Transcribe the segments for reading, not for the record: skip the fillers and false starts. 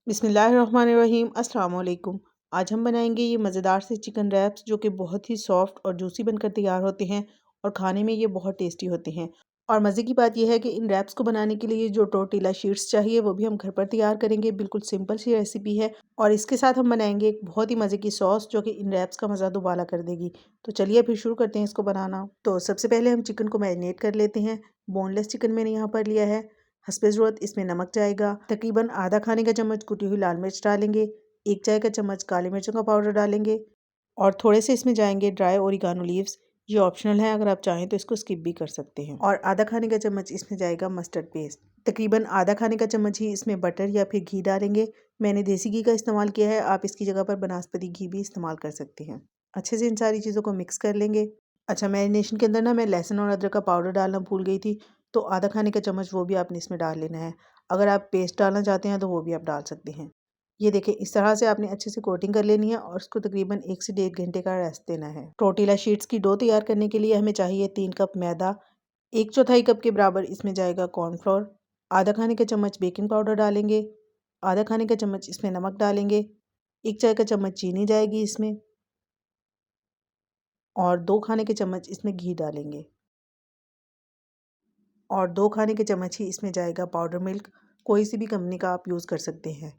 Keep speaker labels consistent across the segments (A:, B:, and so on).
A: बिस्मिल्लाहिर्रहमानिर्रहीम अस्सलाम वालेकुम। आज हम बनाएंगे ये मज़ेदार से चिकन रैप्स जो कि बहुत ही सॉफ्ट और जूसी बनकर तैयार होते हैं और खाने में ये बहुत टेस्टी होते हैं। और मज़े की बात यह है कि इन रैप्स को बनाने के लिए जो टोर्टिला शीट्स चाहिए वो भी हम घर पर तैयार करेंगे। बिल्कुल सिंपल सी रेसिपी है और इसके साथ हम बनाएंगे एक बहुत ही मज़े की सॉस जो कि इन रैप्स का मज़ा दुबाला कर देगी। तो चलिए फिर शुरू करते हैं इसको बनाना। तो सबसे पहले हम चिकन को मैरिनेट कर लेते हैं। बोनलेस चिकन मैंने यहाँ पर लिया है। हस्बे ज़रूरत इसमें नमक जाएगा, तकरीबन आधा खाने का चम्मच कुटी हुई लाल मिर्च डालेंगे, 1 चाय का चम्मच काली मिर्चों का पाउडर डालेंगे और थोड़े से इसमें जाएंगे ड्राई ओरिगानो लीव्स। ये ऑप्शनल है, अगर आप चाहें तो इसको स्किप भी कर सकते हैं। और आधा खाने का चम्मच इसमें जाएगा मस्टर्ड पेस्ट। तकरीबन आधा खाने का चम्मच ही इसमें बटर या फिर घी डालेंगे। मैंने देसी घी का इस्तेमाल किया है, आप इसकी जगह पर बनास्पति घी भी इस्तेमाल कर सकते हैं। अच्छे से इन सारी चीज़ों को मिक्स कर लेंगे। अच्छा, मैरिनेशन के अंदर ना मैं लहसुन और अदरक का पाउडर डालना भूल गई थी, तो आधा खाने का चम्मच वो भी आपने इसमें डाल लेना है। अगर आप पेस्ट डालना चाहते हैं तो वो भी आप डाल सकते हैं। ये देखें, इस तरह से आपने अच्छे से कोटिंग कर लेनी है और उसको तकरीबन 1 से 1.5 घंटे का रेस्ट देना है। टोर्टिला शीट्स की डो तैयार करने के लिए हमें चाहिए 3 कप मैदा, 1/4 कप के बराबर इसमें जाएगा कॉर्नफ्लोर, आधा खाने का चम्मच बेकिंग पाउडर डालेंगे, आधा खाने का चम्मच इसमें नमक डालेंगे, 1 चाय का चम्मच चीनी जाएगी इसमें और 2 खाने के चम्मच इसमें घी डालेंगे और 2 खाने के चम्मच ही इसमें जाएगा पाउडर मिल्क। कोई सी भी कंपनी का आप यूज़ कर सकते हैं।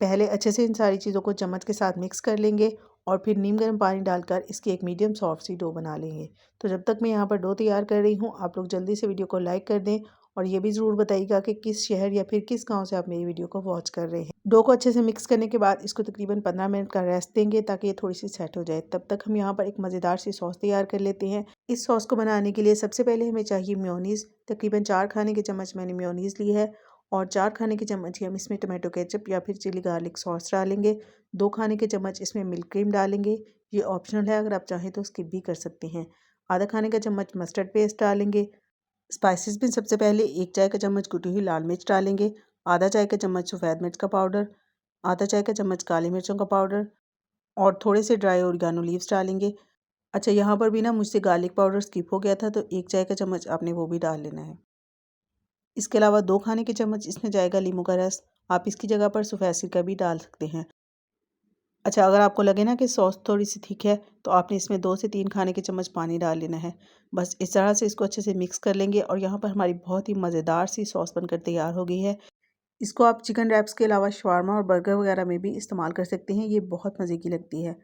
A: पहले अच्छे से इन सारी चीज़ों को चम्मच के साथ मिक्स कर लेंगे और फिर नीम गर्म पानी डालकर इसकी एक मीडियम सॉफ्ट सी डो बना लेंगे। तो जब तक मैं यहाँ पर डो तैयार कर रही हूँ, आप लोग जल्दी से वीडियो को लाइक कर दें और ये भी ज़रूर बताइएगा कि किस शहर या फिर किस गांव से आप मेरी वीडियो को वॉच कर रहे हैं। डो को अच्छे से मिक्स करने के बाद इसको तकरीबन 15 मिनट का रेस्ट देंगे ताकि ये थोड़ी सी सेट हो जाए। तब तक हम यहाँ पर एक मज़ेदार सी सॉस तैयार कर लेते हैं। इस सॉस को बनाने के लिए सबसे पहले हमें चाहिए मेयोनीज़। तकरीबन 4 खाने के चम्मच मैंने मेयोनीज़ ली है और 4 खाने के चम्मच ही हम इसमें टमाटो केचप या फिर चिली गार्लिक सॉस डालेंगे। 2 खाने के चम्मच इसमें मिल्क क्रीम डालेंगे। ये ऑप्शनल है, अगर आप चाहें तो स्किप भी कर सकते हैं। आधा खाने का चम्मच मस्टर्ड पेस्ट डालेंगे। स्पाइसेस में सबसे पहले 1 चाय का चम्मच कुटी हुई लाल मिर्च डालेंगे, आधा चाय का चम्मच सफ़ेद मिर्च का पाउडर, आधा चाय का चम्मच काली मिर्चों का पाउडर और थोड़े से ड्राई ओरिगानो लीव्स डालेंगे। अच्छा, यहाँ पर भी ना मुझसे गार्लिक पाउडर स्किप हो गया था, तो 1 चाय का चम्मच आपने वो भी डाल लेना है। इसके अलावा 2 खाने के चम्मच इसमें जाएगा नींबू का रस। आप इसकी जगह पर सफ़ेद सिरका भी डाल सकते हैं। अच्छा, अगर आपको लगे ना कि सॉस थोड़ी सी थिक है तो आपने इसमें 2 से 3 खाने के चम्मच पानी डाल लेना है। बस इस तरह से इसको अच्छे से मिक्स कर लेंगे और यहाँ पर हमारी बहुत ही मज़ेदार सी सॉस बनकर तैयार हो गई है। इसको आप चिकन रैप्स के अलावा शवारमा और बर्गर वगैरह में भी इस्तेमाल कर सकते हैं। ये बहुत मज़े की लगती है।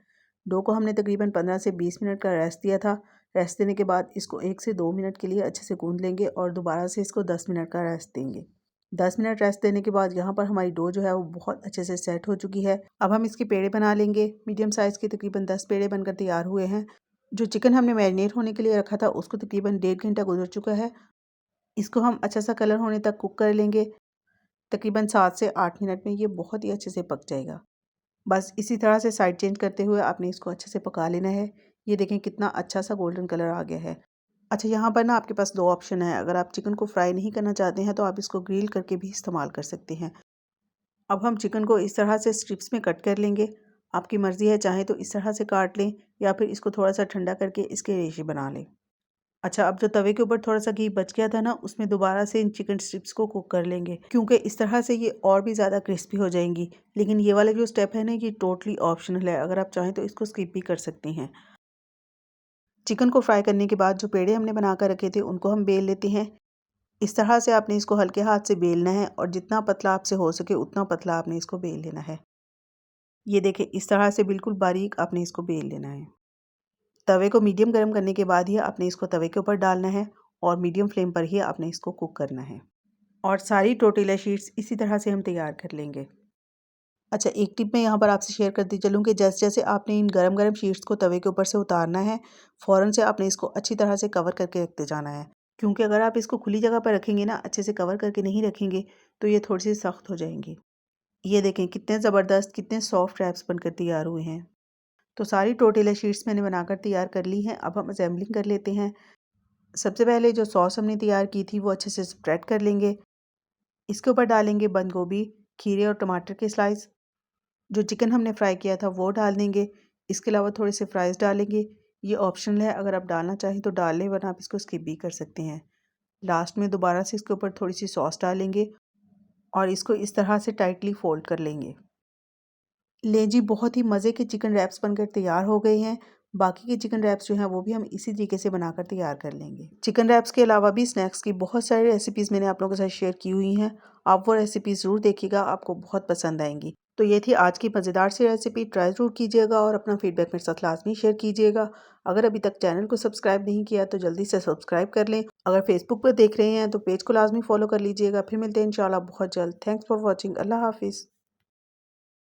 A: डो को हमने तकरीबन 15 से 20 मिनट का रेस्ट दिया था। रेस्ट देने के बाद इसको 1 से 2 मिनट के लिए अच्छे से गूंद लेंगे और दोबारा से इसको 10 मिनट का रेस्ट देंगे। 10 मिनट रेस्ट देने के बाद यहाँ पर हमारी डो जो है वो बहुत अच्छे से सेट हो चुकी है। अब हम इसके पेड़े बना लेंगे। मीडियम साइज़ के तकरीबन 10 पेड़े बनकर तैयार हुए हैं। जो चिकन हमने मैरिनेट होने के लिए रखा था उसको तकरीबन 1.5 घंटा गुजर चुका है। इसको हम अच्छा सा कलर होने तक कुक कर लेंगे। तकरीबन 7 से 8 मिनट में ये बहुत ही अच्छे से पक जाएगा। बस इसी तरह से साइड चेंज करते हुए आपने इसको अच्छे से पका लेना है। ये देखें कितना अच्छा सा गोल्डन कलर आ गया है। अच्छा, यहाँ पर ना आपके पास 2 ऑप्शन है। अगर आप चिकन को फ्राई नहीं करना चाहते हैं तो आप इसको ग्रिल करके भी इस्तेमाल कर सकते हैं। अब हम चिकन को इस तरह से स्ट्रिप्स में कट कर लेंगे। आपकी मर्ज़ी है, चाहे तो इस तरह से काट लें या फिर इसको थोड़ा सा ठंडा करके इसके रेशे बना लें। अच्छा, अब जो तवे के ऊपर थोड़ा-सा घी बच गया था ना, उसमें दोबारा से इन चिकन स्ट्रिप्स को कुक कर लेंगे, क्योंकि इस तरह से ये और भी ज़्यादा क्रिस्पी हो जाएंगी। लेकिन ये वाला जो स्टेप है ना, ये टोटली ऑप्शनल है, अगर आप चाहें तो इसको स्किप भी कर सकते हैं। चिकन को फ्राई करने के बाद जो पेड़े हमने बना कर रखे थे, उनको हम बेल लेते हैं। इस तरह से आपने इसको हल्के हाथ से बेलना है और जितना पतला आपसे हो सके उतना पतला आपने इसको बेल लेना है। ये देखें, इस तरह से बिल्कुल बारीक आपने इसको बेल लेना है। तवे को मीडियम गर्म करने के बाद ही आपने इसको तवे के ऊपर डालना है और मीडियम फ्लेम पर ही आपने इसको कुक करना है। और सारी टोर्टिला शीट्स इसी तरह से हम तैयार कर लेंगे। अच्छा, एक टिप मैं यहाँ पर आपसे शेयर करती चलूँ कि जैसे जैसे आपने इन गरम गरम शीट्स को तवे के ऊपर से उतारना है, फ़ौरन से आपने इसको अच्छी तरह से कवर करके रखते जाना है। क्योंकि अगर आप इसको खुली जगह पर रखेंगे ना, अच्छे से कवर करके नहीं रखेंगे, तो ये थोड़ी सी सख्त हो जाएंगी। ये देखें कितने ज़बरदस्त, कितने सॉफ्ट रैप्स बनकर तैयार हुए हैं। तो सारी टोर्टिला शीट्स मैंने बनाकर तैयार कर ली हैं। अब हम असेंबलिंग कर लेते हैं। सबसे पहले जो सॉस हमने तैयार की थी वो अच्छे से स्प्रेड कर लेंगे। इसके ऊपर डालेंगे बंद गोभी, खीरे और टमाटर के स्लाइस। जो चिकन हमने फ्राई किया था वो डाल देंगे। इसके अलावा थोड़े से फ्राइज़ डालेंगे। ये ऑप्शनल है, अगर आप डालना चाहें तो डाल लें, वरना आप इसको स्किप भी कर सकते हैं। लास्ट में दोबारा से इसके ऊपर थोड़ी सी सॉस डालेंगे और इसको इस तरह से टाइटली फोल्ड कर लेंगे। ले जी, बहुत ही मज़े के चिकन रैप्स बनकर तैयार हो गए हैं। बाकी के चिकन रैप्स जो हैं वो भी हम इसी तरीके से बनाकर तैयार कर लेंगे। चिकन रैप्स के अलावा भी स्नैक्स की बहुत सारी रेसिपीज़ मैंने आप लोगों के साथ शेयर की हुई हैं। आप वो रेसिपीज़ ज़रूर देखिएगा, आपको बहुत पसंद आएंगी। तो ये थी आज की मज़ेदार सी रेसिपी, ट्राई ज़रूर कीजिएगा और अपना फीडबैक मेरे साथ लाजमी शेयर कीजिएगा। अगर अभी तक चैनल को सब्सक्राइब नहीं किया तो जल्दी से सब्सक्राइब कर लें। अगर फेसबुक पर देख रहे हैं तो पेज को लाजमी फॉलो कर लीजिएगा। फिर मिलते हैं इंशाल्लाह बहुत जल्द। Thanks for watching. अल्लाह हाफिज़।